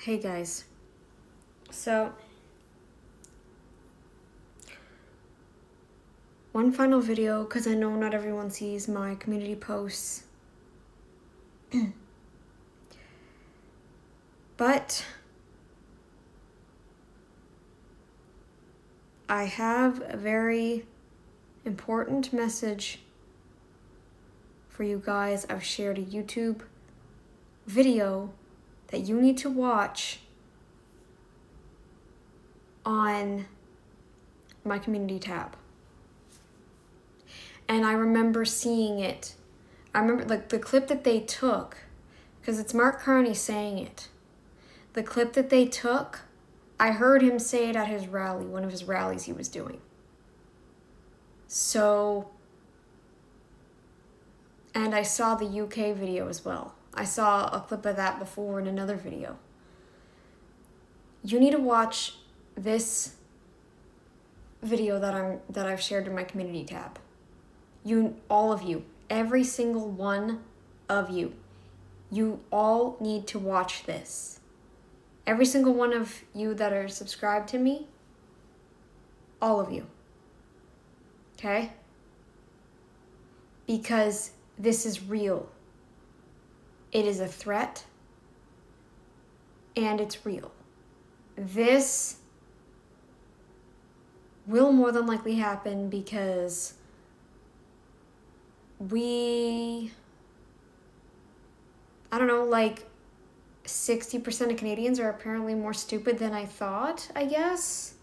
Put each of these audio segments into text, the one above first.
Hey guys, so one final video, because I know not everyone sees my community posts, but I have a very important message for you guys. I've shared a YouTube video that you need to watch on my community tab. And I remember seeing it. I remember like the clip that they took, because it's Mark Carney saying it. The clip that they took, I heard him say it at his rally, one of his rallies he was doing. So, and I saw the UK video as well. I saw a clip of that before in another video. You need to watch this video that I've shared in my community tab. All of you, every single one of you all need to watch this. Every single one of you that are subscribed to me, all of you. Okay? Because this is real. It is a threat, and it's real. This will more than likely happen because I don't know, like 60% of Canadians are apparently more stupid than I thought, I guess.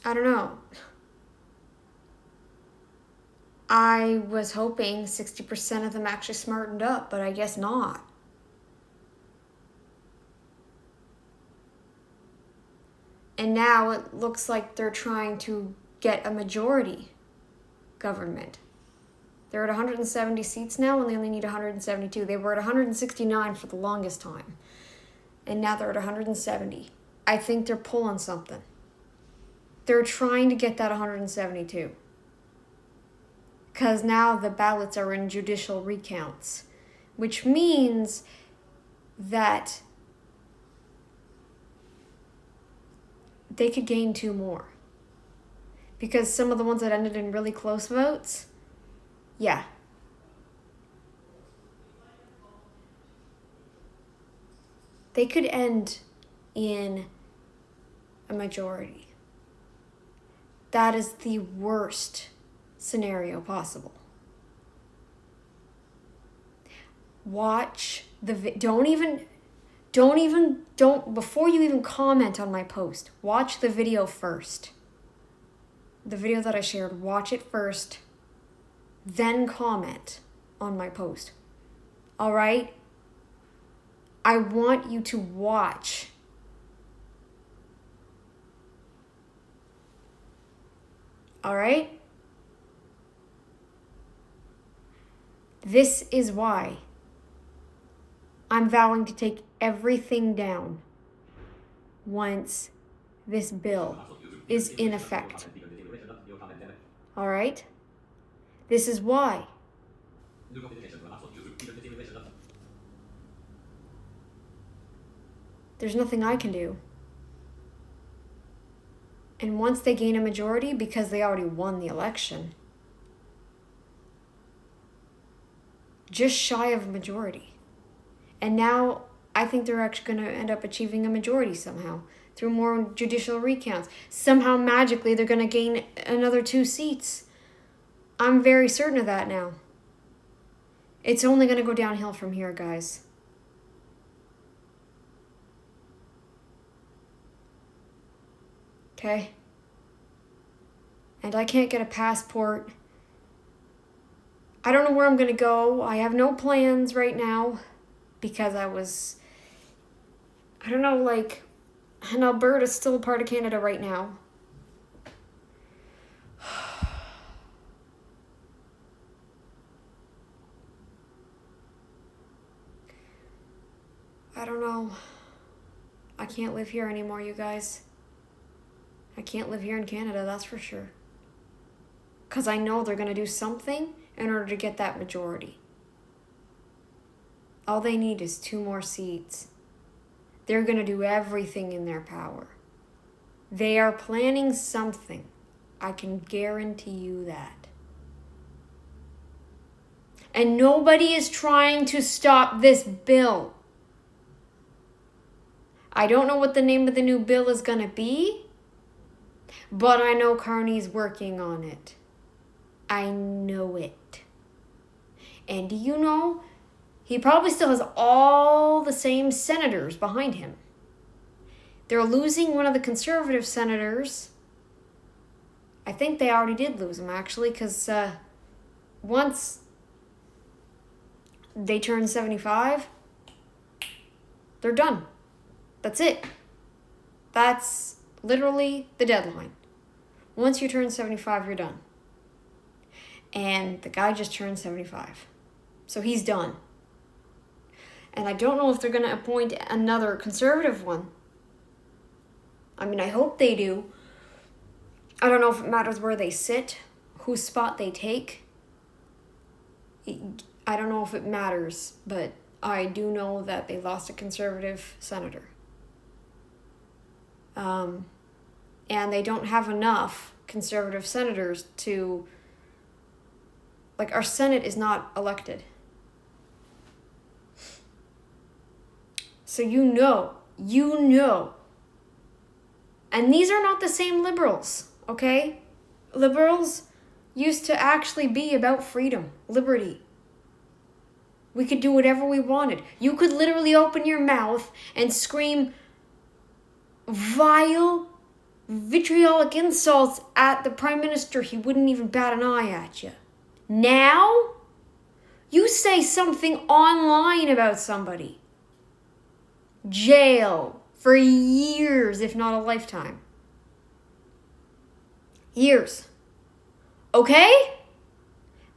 I don't know. I was hoping 60% of them actually smartened up, but I guess not. And now it looks like they're trying to get a majority government. They're at 170 seats now, and they only need 172. They were at 169 for the longest time. And now they're at 170. I think they're pulling something. They're trying to get that 172. Because now the ballots are in judicial recounts, which means that they could gain 2 more. Because some of the ones that ended in really close votes, yeah. They could end in a majority. That is the worst scenario possible. Watch the before you even comment on my post, watch the video first. The video that I shared, watch it first, then comment on my post. All right? I want you to watch. All right? This is why I'm vowing to take everything down once this bill is in effect. All right? This is why. There's nothing I can do. And once they gain a majority, because they already won the election, just shy of a majority. And now I think they're actually going to end up achieving a majority somehow through more judicial recounts. Somehow magically they're going to gain another 2 seats. I'm very certain of that now. It's only going to go downhill from here, guys. Okay? And I can't get a passport. I don't know where I'm going to go. I have no plans right now because and Alberta's still a part of Canada right now. I don't know. I can't live here anymore, you guys. I can't live here in Canada, that's for sure. Because I know they're going to do something in order to get that majority. All they need is 2 more seats. They're going to do everything in their power. They are planning something. I can guarantee you that. And nobody is trying to stop this bill. I don't know what the name of the new bill is going to be, but I know Carney's working on it. I know it. And do you know, he probably still has all the same senators behind him. They're losing one of the conservative senators. I think they already did lose him, actually, because once they turn 75, they're done. That's it. That's literally the deadline. Once you turn 75, you're done. And the guy just turned 75. So he's done. And I don't know if they're going to appoint another conservative one. I mean, I hope they do. I don't know if it matters where they sit, whose spot they take. I don't know if it matters, but I do know that they lost a conservative senator. And they don't have enough conservative senators to... Like, our Senate is not elected. So you know. And these are not the same liberals, okay? Liberals used to actually be about freedom, liberty. We could do whatever we wanted. You could literally open your mouth and scream vile, vitriolic insults at the Prime Minister. He wouldn't even bat an eye at you. Now, you say something online about somebody. Jail for years, if not a lifetime. Years. Okay?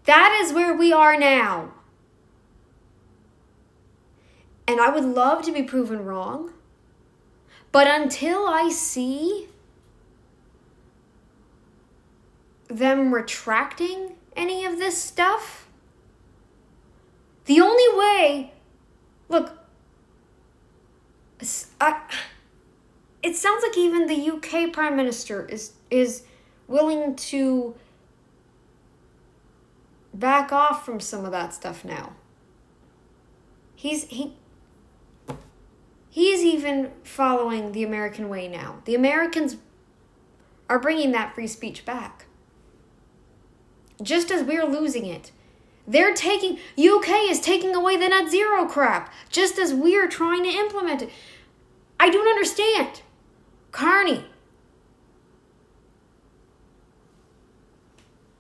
That is where we are now. And I would love to be proven wrong. But until I see them retracting any of this stuff, the only way... Look, it sounds like even the UK Prime Minister is willing to back off from some of that stuff now. He's even following the American way now. The Americans are bringing that free speech back. Just as we're losing it. UK is taking away the net zero crap, just as we're trying to implement it. I don't understand. Carney,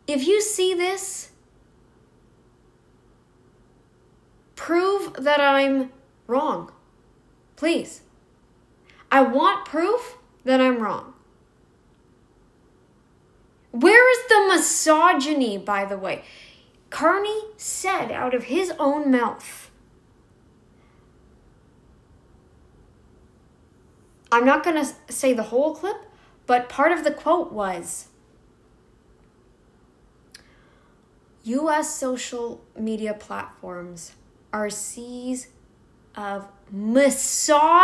if you see this, prove that I'm wrong. Please. I want proof that I'm wrong. Where is the misogyny, by the way? Carney said out of his own mouth. I'm not going to say the whole clip, but part of the quote was, U.S. social media platforms are seas of misogyny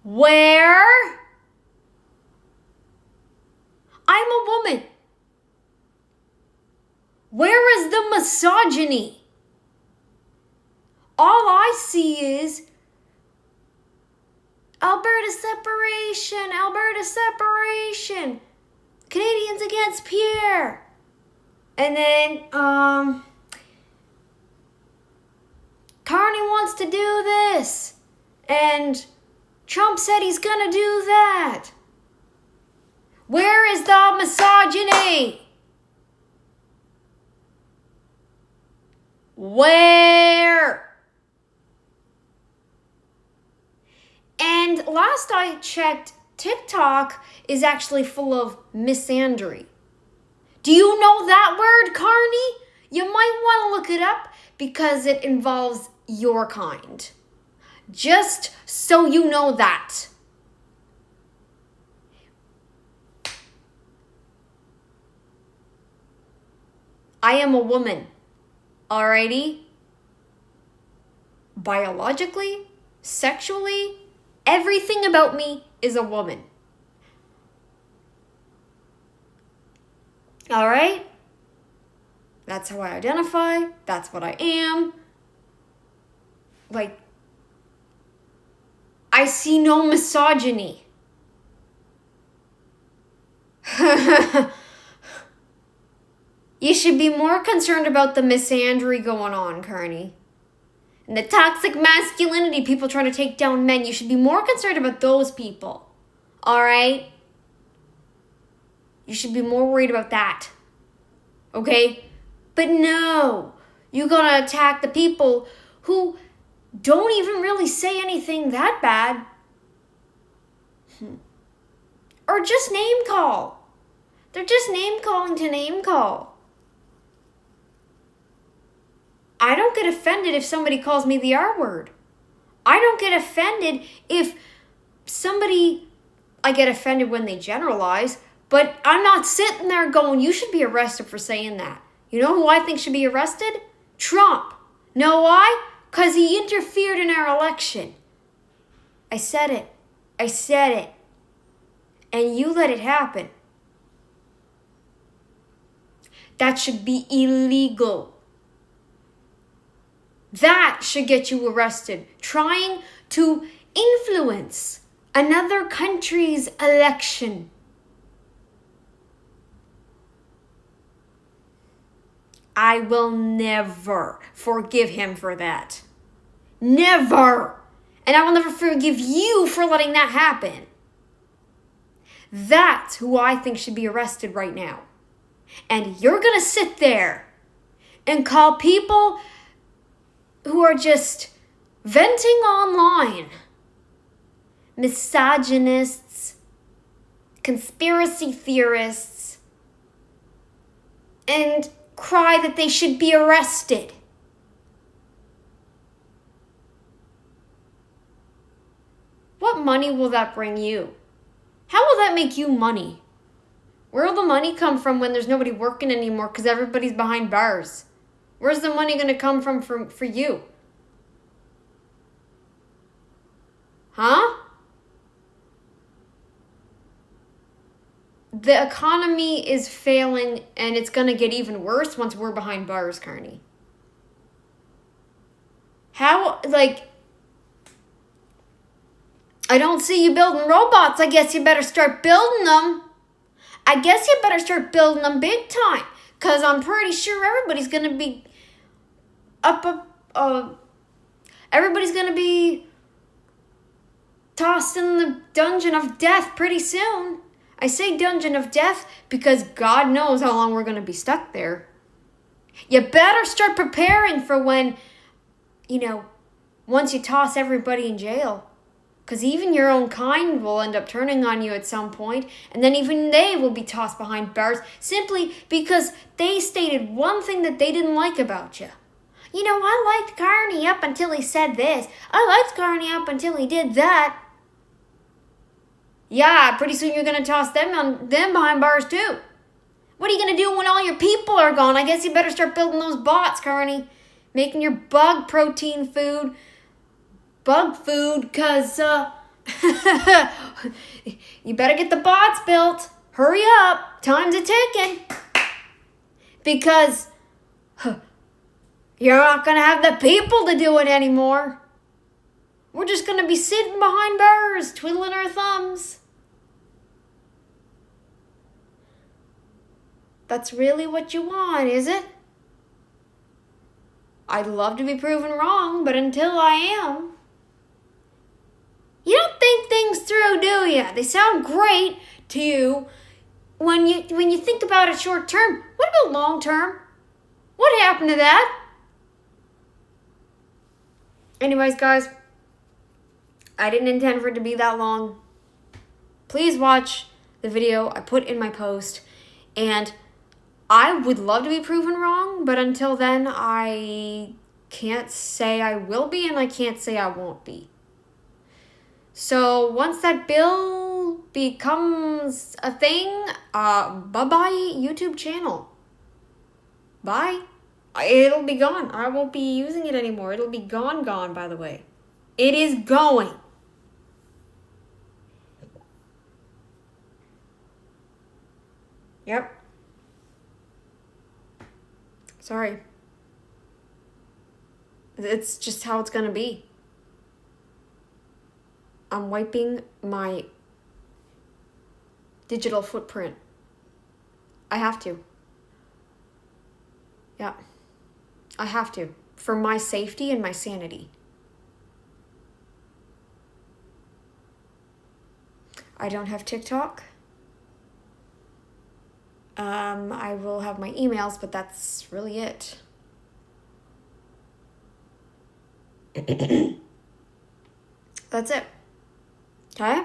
where I'm a woman. Where is the misogyny? All I see is Alberta separation, Canadians against Pierre. And then, Carney wants to do this. And Trump said he's gonna do that. Where is the misogyny? Where? And last I checked, TikTok is actually full of misandry. Do you know that word, Carney? You might want to look it up because it involves your kind. Just so you know that. I am a woman. Alrighty? Biologically, sexually, everything about me is a woman. Alright? That's how I identify. That's what I am. Like, I see no misogyny. You should be more concerned about the misandry going on, Kearney. And the toxic masculinity, people trying to take down men. You should be more concerned about those people. Alright? You should be more worried about that. Okay? But no. You're gonna attack the people who don't even really say anything that bad. Or just name call. They're just name calling to name call. I don't get offended if somebody calls me the R word. I don't get offended if I get offended when they generalize, but I'm not sitting there going, you should be arrested for saying that. You know who I think should be arrested? Trump. Know why? Because he interfered in our election. I said it. And you let it happen. That should be illegal. That should get you arrested. Trying to influence another country's election. I will never forgive him for that. Never. And I will never forgive you for letting that happen. That's who I think should be arrested right now. And you're going to sit there and call people who are just venting online misogynists, conspiracy theorists, and cry that they should be arrested. What money will that bring you? How will that make you money? Where will the money come from when there's nobody working anymore because everybody's behind bars? Where's the money going to come from for you? Huh? The economy is failing and it's going to get even worse once we're behind bars, Kearney. How, I don't see you building robots. I guess you better start building them. I guess you better start building them big time. Because I'm pretty sure everybody's going to be everybody's going to be tossed in the dungeon of death pretty soon. I say dungeon of death because God knows how long we're going to be stuck there. You better start preparing for when, once you toss everybody in jail. Because even your own kind will end up turning on you at some point, and then even they will be tossed behind bars simply because they stated one thing that they didn't like about you. I liked Kearney up until he said this. I liked Kearney up until he did that. Yeah, pretty soon you're going to toss them behind bars too. What are you going to do when all your people are gone? I guess you better start building those bots, Kearney. Making your bug protein food. Bug food, because you better get the bots built. Hurry up. Time's a-ticking. Because you're not going to have the people to do it anymore. We're just going to be sitting behind bars, twiddling our thumbs. That's really what you want, is it? I'd love to be proven wrong, but until I am... You don't think things through, do you? They sound great to you when you think about it short term. What about long term? What happened to that? Anyways, guys, I didn't intend for it to be that long. Please watch the video I put in my post. And I would love to be proven wrong, but until then, I can't say I will be and I can't say I won't be. So once that bill becomes a thing, bye-bye YouTube channel. Bye. It'll be gone. I won't be using it anymore. It'll be gone, by the way. It is going. Yep. Sorry. It's just how it's gonna be. I'm wiping my digital footprint. I have to. Yeah. I have to. For my safety and my sanity. I don't have TikTok. I will have my emails, but that's really it. That's it. Okay?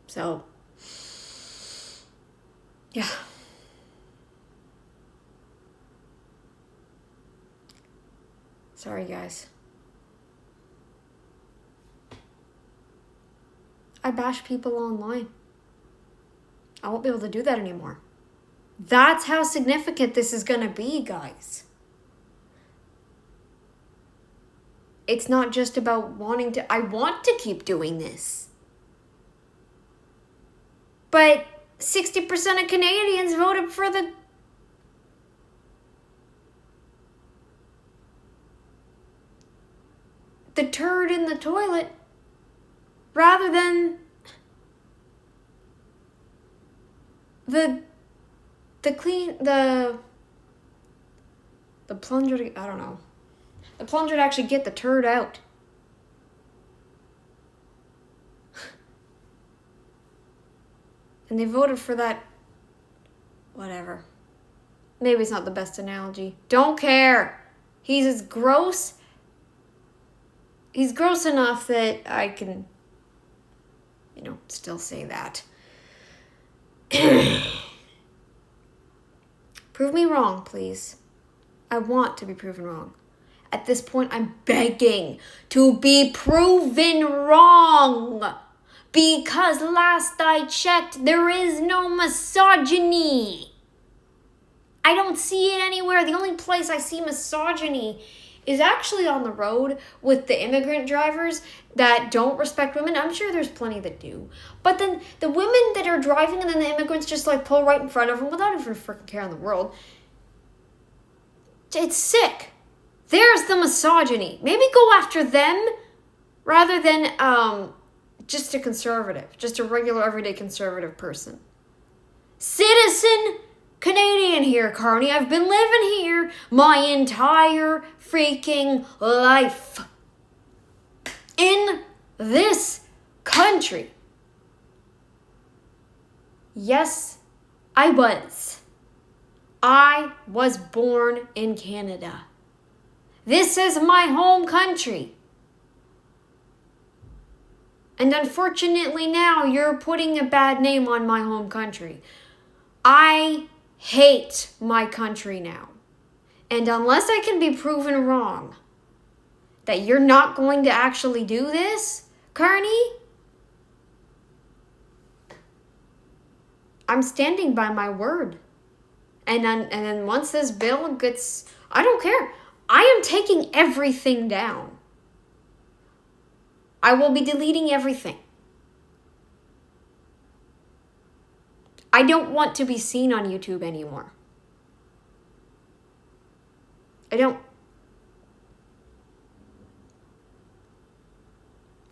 So, yeah. Sorry, guys. I bash people online. I won't be able to do that anymore. That's how significant this is gonna be, guys. It's not just about wanting to... I want to keep doing this. But 60% of Canadians voted for the turd in the toilet rather than the plunger to, I don't know. The plunger to actually get the turd out. And they voted for that, whatever. Maybe it's not the best analogy. Don't care. He's gross enough that I can, still say that. Prove me wrong, please. I want to be proven wrong. At this point, I'm begging to be proven wrong. Because last I checked, there is no misogyny. I don't see it anywhere. The only place I see misogyny is actually on the road with the immigrant drivers that don't respect women. I'm sure there's plenty that do. But then the women that are driving and then the immigrants just pull right in front of them without even a freaking care in the world. It's sick. There's the misogyny. Maybe go after them rather than just a conservative, just a regular everyday conservative person. Citizen Canadian here, Carney. I've been living here my entire freaking life. In this country. Yes, I was. I was born in Canada. This is my home country. And unfortunately now you're putting a bad name on my home country. I hate my country now. And unless I can be proven wrong that you're not going to actually do this, Carney, I'm standing by my word. And then once this bill gets... I don't care. I am taking everything down. I will be deleting everything. I don't want to be seen on YouTube anymore. I don't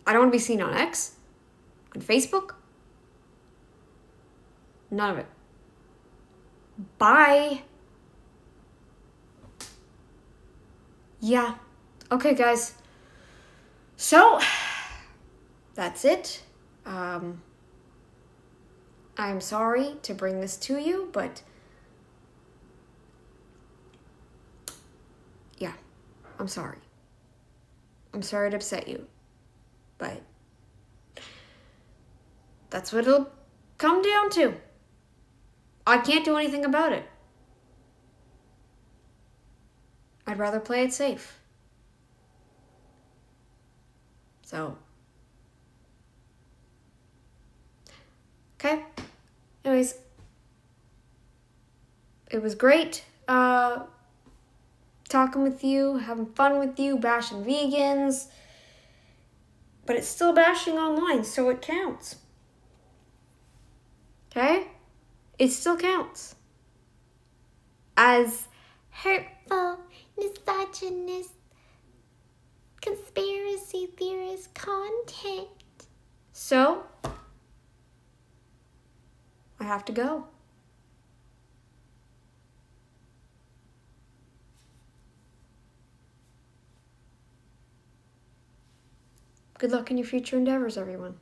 want to be seen on X, on Facebook. None of it. Bye. Yeah. Okay, guys. So, that's it. I'm sorry to bring this to you, but yeah, I'm sorry. I'm sorry to upset you, but that's what it'll come down to. I can't do anything about it. I'd rather play it safe. So, okay. Anyways, it was great. talking with you, having fun with you, bashing vegans. But it's still bashing online, so it counts. Okay? It still counts. As hurtful, misogynist, conspiracy theorist content. So, I have to go. Good luck in your future endeavors, everyone.